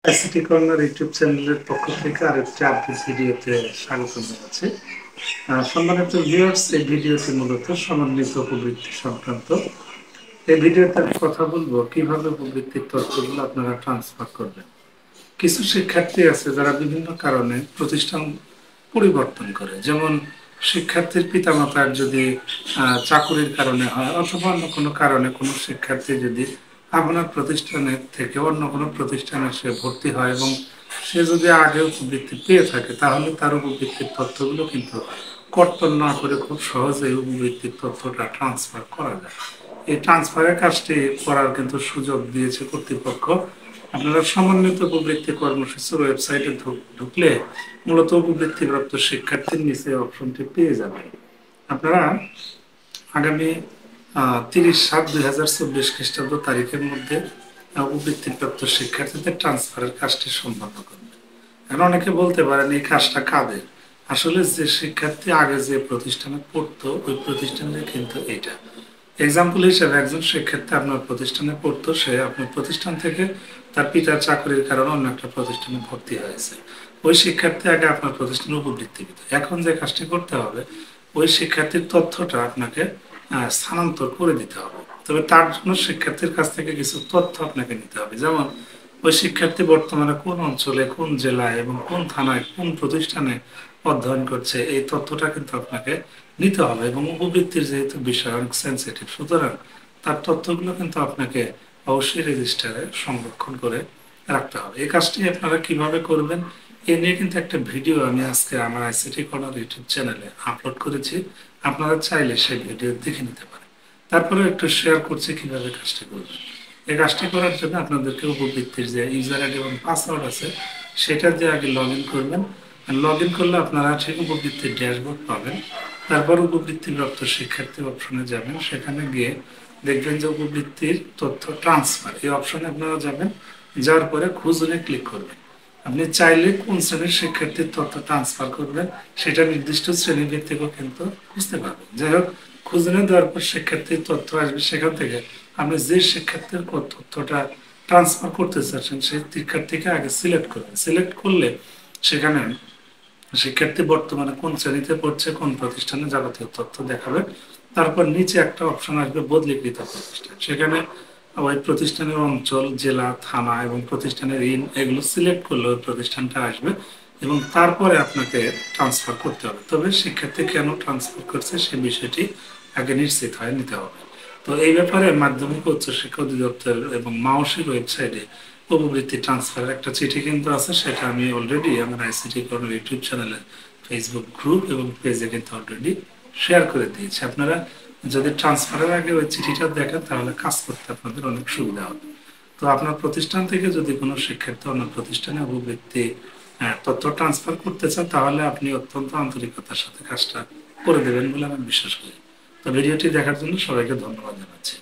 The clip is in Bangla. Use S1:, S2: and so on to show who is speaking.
S1: আইসিটি কর্নার ইউটিউব চ্যানেলের পক্ষ থেকে আরেকটি আপডেট ভিডিওতে স্বাগত জানাচ্ছি। সম্মানিত ভিউয়ার্স, এই ভিডিওটি মূলত সমন্বিত উপবৃত্তি সংক্রান্ত। এই ভিডিওতে আমি কথা বলবো কিভাবে উপবৃত্তির তথ্যগুলো আপনারা ট্রান্সফার করবেন। কিছু শিক্ষার্থী আছে যারা বিভিন্ন কারণে প্রতিষ্ঠান পরিবর্তন করে, যেমন শিক্ষার্থীর পিতামাতার যদি চাকুরির কারণে হয় অথবা অন্য কোনো কারণে কোনো শিক্ষার্থী যদি আপনার প্রতিষ্ঠানের থেকে অন্য কোনো প্রতিষ্ঠানে সে ভর্তি হয় এবং সে যদি আগে উপবৃত্তি পেয়ে থাকে, তাহলে তার উপবৃত্তির তথ্যগুলো কিন্তু কর্তন না করে খুব সহজেই উপবৃত্তির তথ্যটা ট্রান্সফার করা যায়। এই ট্রান্সফারের কাজটি করার কিন্তু সুযোগ দিয়েছে কর্তৃপক্ষ। আপনারা সমন্বিত উপবৃত্তি কর্মসূচির ওয়েবসাইটে ঢুকলে মূলত উপবৃত্তিপ্রাপ্ত শিক্ষার্থীর নিচে অপশনটি পেয়ে যাবেন। আপনারা আগামী 30/7/2024 খ্রিস্টাব্দ তারিখের মধ্যে উপবৃত্তিপ্রাপ্ত শিক্ষার্থীদের ট্রান্সফারের কাজটি সম্পন্ন করবেন। এখন অনেকে বলতে পারেন এই কাজটা কাদের? আসলে যে শিক্ষার্থী আগে যে প্রতিষ্ঠানে পড়তো ওই প্রতিষ্ঠানে কিন্তু এটা এক্সাম্পল হিসেবে একজন শিক্ষার্থী আপনার প্রতিষ্ঠানে পড়তো, সে আপনার প্রতিষ্ঠান থেকে তার পিতার চাকরির কারণে অন্য একটা প্রতিষ্ঠানে ভর্তি হয়েছে। ওই শিক্ষার্থী আগে আপনার প্রতিষ্ঠানে উপবৃত্তি পেত। এখন যে কাজটি করতে হবে, ওই শিক্ষার্থীর তথ্যটা আপনাকে স্থানান্তর করে দিতে হবে। তবে তার জন্য শিক্ষার্থীর কাছ থেকে কিছু তথ্য আপনাকে নিতে হবে, যেমন ওই শিক্ষার্থী বর্তমানে কোন অঞ্চলে, কোন জেলায় এবং কোন থানায়, কোন প্রতিষ্ঠানে অধ্যয়ন করছে, এই তথ্যটা কিন্তু আপনাকে নিতে হবে। এবং উপবৃত্তির যেহেতু বিষয় অনেক সেন্সিটিভ, সুতরাং তার তথ্যগুলো কিন্তু আপনাকে অবশ্যই রেজিস্টারে সংরক্ষণ করে রাখতে হবে। এই কাজটি আপনারা কিভাবে করবেন এ নিয়ে কিন্তু একটা ভিডিও আমি আজকে আমার আইসিটি কর্নার ইউটিউব চ্যানেলে আপলোড করেছি। আপনারা চাইলে সেই ভিডিও দেখে নিতে পারেন। তারপরে একটু শেয়ার করছি কিভাবে কাজটি করবেন। এই কাজটি করার জন্য আপনাদেরকে উপবৃত্তির যে ইউজার আইডি এবং পাসওয়ার্ড আছে সেটা দিয়ে আগে লগ ইন করবেন। লগ ইন করলে আপনারা ঠিক উপবৃত্তির ড্যাশবোর্ড পাবেন। তারপর উপবৃত্তিপ্রাপ্ত শিক্ষার্থী অপশনে যাবেন, সেখানে গিয়ে দেখবেন যে উপবৃত্তির তথ্য ট্রান্সফার এই অপশনে আপনারা যাবেন। যাওয়ার পরে খুঁজে ক্লিক করবেন। আপনি চাইলে কোন শ্রেণীর শিক্ষার্থীর তথ্য ট্রান্সফার করবেন সেটা নির্দিষ্ট শ্রেণী ভিত্তিকও কিন্তু বুঝতে পারবেন। যাই হোক, খুঁজে দেওয়ার পর শিক্ষার্থীর তথ্য আসবে, সেখান থেকে আপনি যে শিক্ষার্থীর তথ্যটা ট্রান্সফার করতে চাচ্ছেন সেই শিক্ষার্থীকে আগে সিলেক্ট করবেন। সিলেক্ট করলে সেখানে শিক্ষার্থী বর্তমানে কোন শ্রেণীতে পড়ছে, কোন প্রতিষ্ঠানে, যাবতীয় তথ্য দেখাবে। তারপর নিচে একটা অপশন আসবে বদলিকৃত প্রতিষ্ঠান, সেখানে ওই প্রতিষ্ঠানের অঞ্চল, জেলা, থানা এবং প্রতিষ্ঠানের এগুলো সিলেক্ট করলে ওই প্রতিষ্ঠানটা আসবে এবং তারপরে আপনাকে ট্রান্সফার করতে হবে। তবে শিক্ষার্থী কেন ট্রান্সফার করছে সেই বিষয়টি আগে নিশ্চিত হয়ে নিতে হবে। তো এই ব্যাপারে মাধ্যমিক উচ্চশিক্ষা অধিদপ্তর এবং মাওসির ওয়েবসাইটে উপবৃত্তি ট্রান্সফারের একটা চিঠি কিন্তু আছে, সেটা আমি অলরেডি আমার আইসিটি কর্নার ইউটিউব চ্যানেলে, ফেসবুক গ্রুপ এবং পেজে কিন্তু অলরেডি শেয়ার করে দিয়েছি। আপনারা যদি ট্রান্সফারের আগে ওই চিঠিটা দেখেন তাহলে কাজ করতে আপনাদের অনেক সুবিধা হবে। তো আপনার প্রতিষ্ঠান থেকে যদি কোনো শিক্ষার্থী অন্য প্রতিষ্ঠানে উপবৃত্তি তথ্য ট্রান্সফার করতে চান, তাহলে আপনি অত্যন্ত আন্তরিকতার সাথে কাজটা করে দেবেন বলে আমি বিশ্বাস করি। তো ভিডিওটি দেখার জন্য সবাইকে ধন্যবাদ জানাচ্ছি।